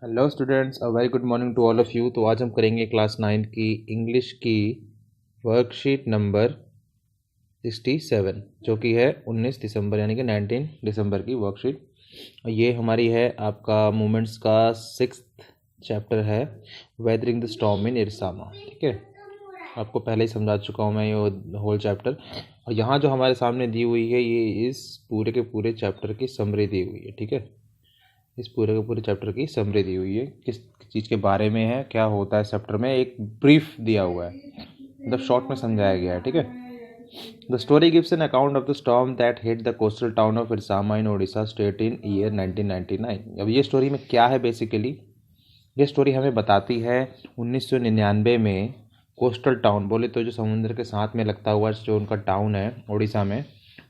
Hello students, a very good morning to all of you. तो आज हम करेंगे क्लास 9 की इंग्लिश की वर्कशीट नंबर 67, जो कि है 19 दिसंबर यानी कि 19 दिसंबर की वर्कशीट। और ये हमारी है आपका मोमेंट्स का 6th चैप्टर है, वेदरिंग द स्टॉर्म इन इरसामा। ठीक है, आपको पहले ही समझा चुका हूँ मैं ये होल चैप्टर। और यहाँ जो हमारे सामने दी हुई है ये इस पूरे के पूरे चैप्टर की समरी दी हुई है। ठीक है, इस पूरे के पूरे चैप्टर की समरी दी हुई है, किस चीज़ के बारे में है, क्या होता है चैप्टर में, एक ब्रीफ दिया हुआ है, मतलब शॉर्ट में समझाया गया है। ठीक है, the story gives an account of the storm that hit the coastal town of Irasama in Odisha state in year 1999। अब ये स्टोरी में क्या है, बेसिकली ये स्टोरी हमें बताती है 1999 में कोस्टल टाउन, बोले तो जो समुद्र के साथ में लगता हुआ जो उनका टाउन है उड़ीसा में,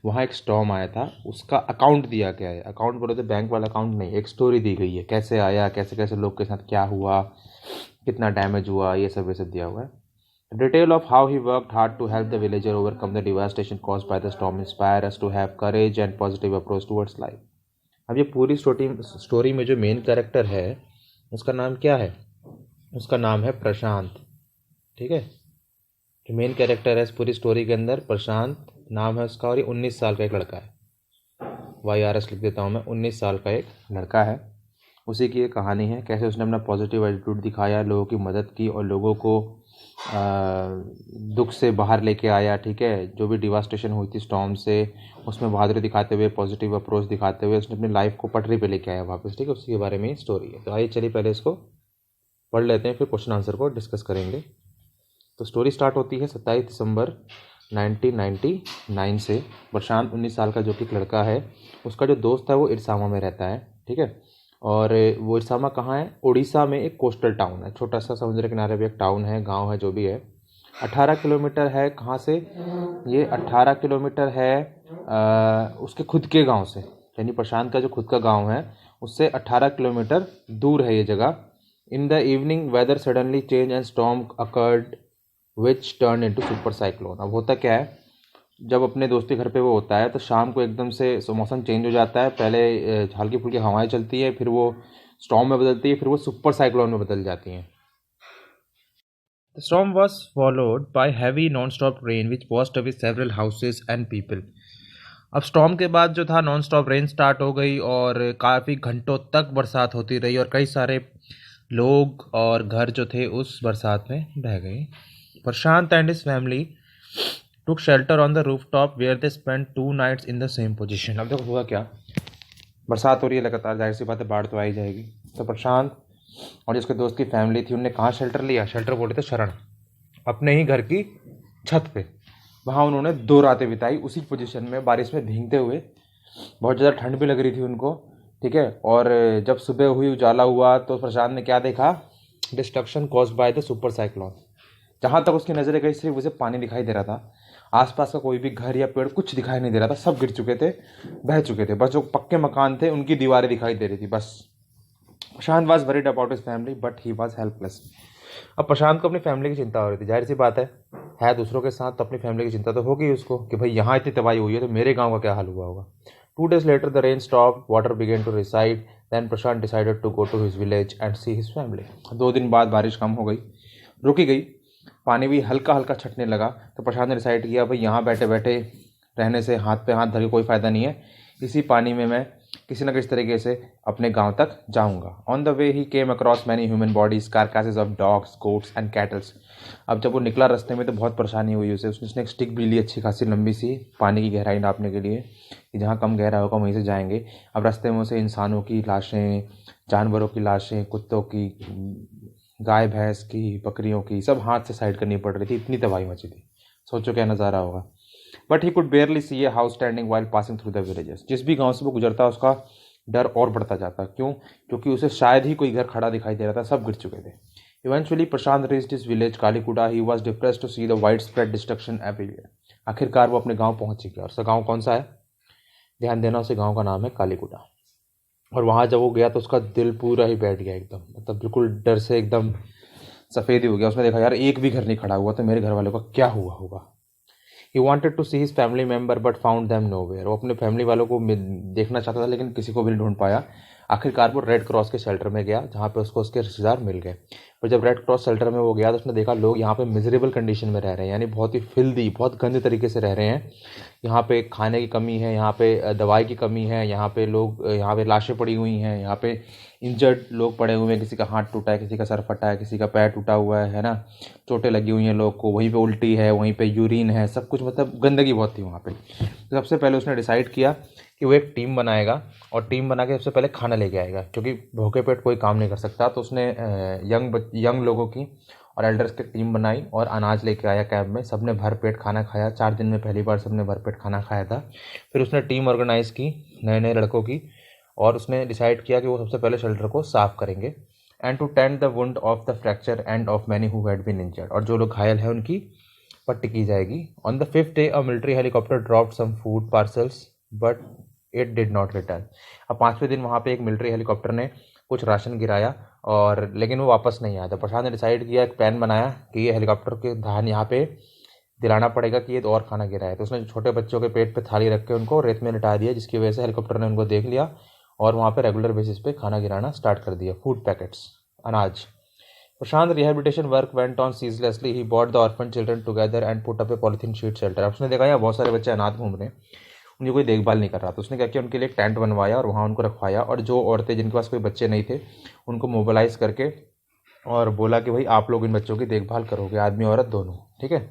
वहाँ एक स्टॉर्म आया था, उसका अकाउंट दिया गया है। अकाउंट बोले तो बैंक वाला अकाउंट नहीं, एक स्टोरी दी गई है, कैसे आया, कैसे कैसे लोग के साथ क्या हुआ, कितना डैमेज हुआ, ये सब दिया हुआ है। Detail of how he worked hard to help the villager overcome the devastation caused by the storm inspire us to have courage and positive approach towards life. अब ये पूरी स्टोरी में जो मेन कैरेक्टर है उसका नाम क्या है? उसका नाम है प्रशांत। ठीक है, जो मेन कैरेक्टर है इस पूरी स्टोरी के अंदर प्रशांत नाम है उसका, और ये 19 साल का एक लड़का है। YRS लिख देता हूँ मैं, 19 साल का एक लड़का है। उसी की एक कहानी है, कैसे उसने अपना पॉजिटिव एटीट्यूड दिखाया, लोगों की मदद की और लोगों को दुख से बाहर लेके आया। ठीक है, जो भी डिवास्टेशन हुई थी स्टॉर्म से, उसमें बहादुरी दिखाते हुए, पॉजिटिव अप्रोच दिखाते हुए उसने अपनी लाइफ को पटरी पे लेके आया वापस। ठीक है, उसी के बारे में स्टोरी है। तो आइए चलिए पहले इसको पढ़ लेते हैं, फिर क्वेश्चन आंसर को डिस्कस करेंगे। तो स्टोरी स्टार्ट होती है 27 दिसंबर 1999 से। प्रशांत 19 साल का जो कि एक लड़का है, उसका जो दोस्त है वो इरसामा में रहता है। ठीक है, और वो इरसामा कहाँ है? उड़ीसा में एक कोस्टल टाउन है, छोटा सा समुद्र किनारे पे एक टाउन है, गांव है, जो भी है। 18 किलोमीटर है कहाँ से? ये 18 किलोमीटर है उसके खुद के गांव से, यानी प्रशांत का जो खुद का गांव है उससे 18 किलोमीटर दूर है ये जगह। In the evening weather suddenly change and storm occurred which turn into super cyclone. अब होता क्या है, जब अपने दोस्ती घर पे वो होता है तो शाम को एकदम से मौसम चेंज हो जाता है। पहले हल्की फुल्की हवाएं चलती है, फिर वो स्टॉर्म में बदलती है, फिर वो सुपर साइक्लोन में बदल जाती हैं। The storm was followed by heavy non-stop rain which washed away several houses and people. अब स्टॉर्म के बाद जो था नॉन स्टॉप रेन स्टार्ट हो गई और काफ़ी घंटों तक बरसात होती रही और कई सारे लोग और घर जो थे उस बरसात में बह गए। Prashant and his family took shelter on the roof top where they spend 2 nights in the same position. अब देखो हुआ क्या, बरसात हो रही है लगातार, जाहिर सी बात है बाढ़ तो आई जाएगी। तो प्रशांत और जिसके दोस्त की फैमिली थी उनने कहाँ शेल्टर लिया? शेल्टर बोले थे शरण, अपने ही घर की छत पे। वहाँ उन्होंने 2 रातें बिताई उसी पोजीशन में, बारिश में भीगते हुए। बहुत ज़्यादा ठंड भी लग रही थी उनको। ठीक है, और जब सुबह हुई, उजाला हुआ, तो प्रशांत ने क्या देखा? Destruction caused by the super cyclone. जहाँ तक उसकी नज़रें गई सिर्फ उसे पानी दिखाई दे रहा था। आसपास का कोई भी घर या पेड़ कुछ दिखाई नहीं दे रहा था, सब गिर चुके थे, बह चुके थे। बस जो पक्के मकान थे उनकी दीवारें दिखाई दे रही थी बस। Prashant was worried about his family but he was helpless. अब प्रशांत को अपनी फैमिली की चिंता हो रही थी, जाहिर सी बात है दूसरों के साथ, तो अपनी फैमिली की चिंता तो होगी उसको कि भाई यहाँ इतनी तबाही हुई है तो मेरे गांव का क्या हाल हुआ होगा। 2 days later the rain stopped, water began to recede, then Prashant decided to go to his village and see his family। 2 दिन बाद बारिश कम हो गई, रुकी गई, पानी भी हल्का हल्का छटने लगा। तो प्रशांत ने डिसाइड किया भाई यहाँ बैठे बैठे रहने से, हाथ पे हाथ धर के कोई फ़ायदा नहीं है, इसी पानी में मैं किसी न किसी तरीके से अपने गांव तक जाऊंगा। On the way he came across many human bodies, carcasses of dogs, goats and cattles. अब जब वो निकला रास्ते में तो बहुत परेशानी हुई उसे। उसने एक स्टिक भी ली, अच्छी खासी लंबी सी, पानी की गहराई नापने के लिए, कि जहाँ कम गहरा होगा वहीं से जाएंगे। अब रास्ते में उसे इंसानों की लाशें, जानवरों की लाशें, कुत्तों की, गाय भैंस की, बकरियों की, सब हाथ से साइड करनी पड़ रही थी, इतनी तबाही मची थी। सोचो क्या नज़ारा होगा। But he could barely see a house standing while passing through the villages. जिस भी गांव से वो गुजरता उसका डर और बढ़ता जाता। क्यों? क्योंकि उसे शायद ही कोई घर खड़ा दिखाई दे रहा था, सब गिर चुके थे। Eventually Prashant reached his village Kalikuda. He was depressed to see the wide spread destruction everywhere. आखिरकार वो अपने गांव पहुंच गया। और उसका गांव कौन सा है? ध्यान देना, उसे गांव का नाम है कालीकुडा। और वहां जब वो गया तो उसका दिल पूरा ही बैठ गया एकदम, मतलब बिल्कुल डर से एकदम सफ़ेद ही हो गया। उसने देखा यार एक भी घर नहीं खड़ा हुआ, तो मेरे घर वालों का क्या हुआ होगा। He wanted to see his family member but found them nowhere। वो अपने फैमिली वालों को देखना चाहता था लेकिन किसी को भी नहीं ढूंढ पाया। आखिरकार वो रेड क्रॉस के शेल्टर में गया जहाँ पे उसको उसके रिश्तेदार मिल गए। पर जब रेड क्रॉस शेल्टर में वो गया तो उसने देखा लोग यहाँ पे मिजरेबल कंडीशन में रह रहे हैं, यानी बहुत ही फिल्दी, बहुत गंदे तरीके से रह रहे हैं। यहाँ पे खाने की कमी है, यहाँ पे दवाई की कमी है, यहाँ पे लोग, यहाँ पे लाशें पड़ी हुई हैं, यहाँ पे इंजर्ड लोग पड़े हुए हैं, किसी का हाथ टूटा है, किसी का सर फटा है, किसी का पैर टूटा हुआ है ना, चोटें लगी हुई हैं लोग को, वहीं पे उल्टी है, वहीं पे यूरिन है, सब कुछ, मतलब गंदगी बहुत थी वहाँ पे। तो सबसे पहले उसने डिसाइड किया कि वो एक टीम बनाएगा और टीम बना के सबसे पहले खाना लेके आएगा, क्योंकि भूखे पेट कोई काम नहीं कर सकता। तो उसने यंग लोगों की और एल्डर्स की टीम बनाई और अनाज लेके आया कैब में। सबने भर पेट खाना खाया, 4 दिन में पहली बार सबने भर पेट खाना खाया था। फिर उसने टीम ऑर्गेनाइज़ की नए नए लड़कों की, और उसने डिसाइड किया कि वो सबसे पहले शेल्टर को साफ़ करेंगे, and to tend the wound of the fracture and of many who had been injured, और जो लोग घायल हैं उनकी पट्टी की जाएगी। On the 5th day a military helicopter dropped some food parcels but it did not return. अब 5वें दिन वहाँ पे एक मिलिट्री हेलीकॉप्टर ने कुछ राशन गिराया, और लेकिन वो वापस नहीं आया। तो प्रशांत ने डिसाइड किया, एक प्लान बनाया कि ये हेलीकॉप्टर के ध्यान यहाँ पे दिलाना पड़ेगा कि ये तो और खाना गिरा है। तो उसने छोटे बच्चों के पेट पे थाली रख के उनको रेत में लिटा दिया, जिसकी वजह से हेलीकॉप्टर ने उनको देख लिया और वहाँ पे रेगुलर बेसिस पे खाना गिराना स्टार्ट कर दिया, फूड पैकेट्स, अनाज। Prashant rehabilitation work went on ceaselessly, he bought the orphan children together and put up a polythene sheet shelter. उसने देखा यहाँ बहुत सारे बच्चे अनाथ घूम रहे हैं, उनकी कोई देखभाल नहीं कर रहा, तो उसने क्या किया, उनके लिए एक टेंट बनवाया और वहाँ उनको रखवाया, और जो औरतें जिनके पास कोई बच्चे नहीं थे उनको मोबिलाइज करके और बोला कि भाई आप लोग इन बच्चों की देखभाल करोगे, आदमी औरत दोनों, ठीक है,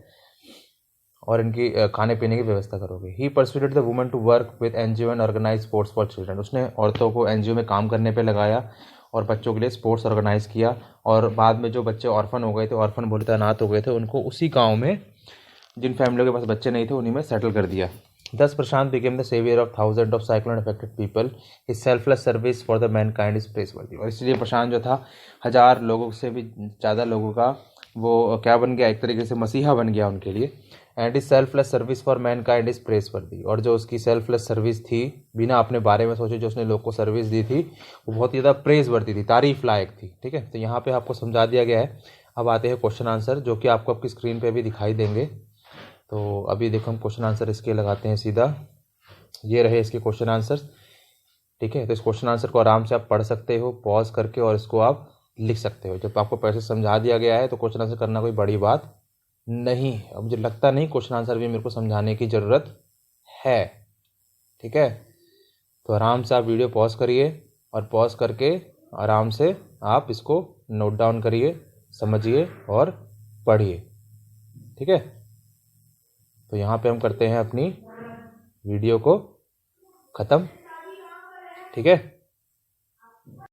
और इनकी खाने पीने की व्यवस्था करोगे। He persuaded the woman to work with NGO and organise sports for children. उसने औरतों को एनजीओ में काम करने पे लगाया और बच्चों के लिए स्पोर्ट्स ऑर्गेनाइज किया, और बाद में जो बच्चे ऑर्फन हो गए थे, ऑर्फन बोलते अनाथ हो गए थे, उनको उसी गाँव में, जिन फैमिलियों के पास बच्चे नहीं थे, उन्हीं में सेटल कर दिया। Thus Prashant became the savior of thousands of cyclone affected people. His selfless service for the mankind is praiseworthy। और इसलिए प्रशांत जो था 1000 लोगों से भी ज़्यादा लोगों का वो क्या बन गया, एक तरीके से मसीहा बन गया उनके लिए। And his selfless service for mankind is praiseworthy. और जो उसकी सेल्फलेस सर्विस थी, बिना अपने बारे में सोचे जो उसने लोग को सर्विस दी थी, वो बहुत ही ज़्यादा प्रेसवर्दी थी, तारीफ लायक थी, ठीक है। तो यहाँ पे आपको समझा दिया गया है। अब आते हैं क्वेश्चन आंसर, जो कि आपको आपकी स्क्रीन पे भी दिखाई देंगे। तो अभी देखो हम क्वेश्चन आंसर इसके लगाते हैं सीधा, ये रहे इसके क्वेश्चन आंसर्स, ठीक है। तो इस क्वेश्चन आंसर को आराम से आप पढ़ सकते हो पॉज करके, और इसको आप लिख सकते हो। जब आपको पैसे समझा दिया गया है तो क्वेश्चन आंसर करना कोई बड़ी बात नहीं है। अब मुझे लगता नहीं क्वेश्चन आंसर भी मेरे को समझाने की ज़रूरत है, ठीक है। तो आराम से आप वीडियो पॉज करिए, और पॉज करके आराम से आप इसको नोट डाउन करिए, समझिए और पढ़िए, ठीक है। तो यहाँ पे हम करते हैं अपनी वीडियो को ख़त्म, ठीक है।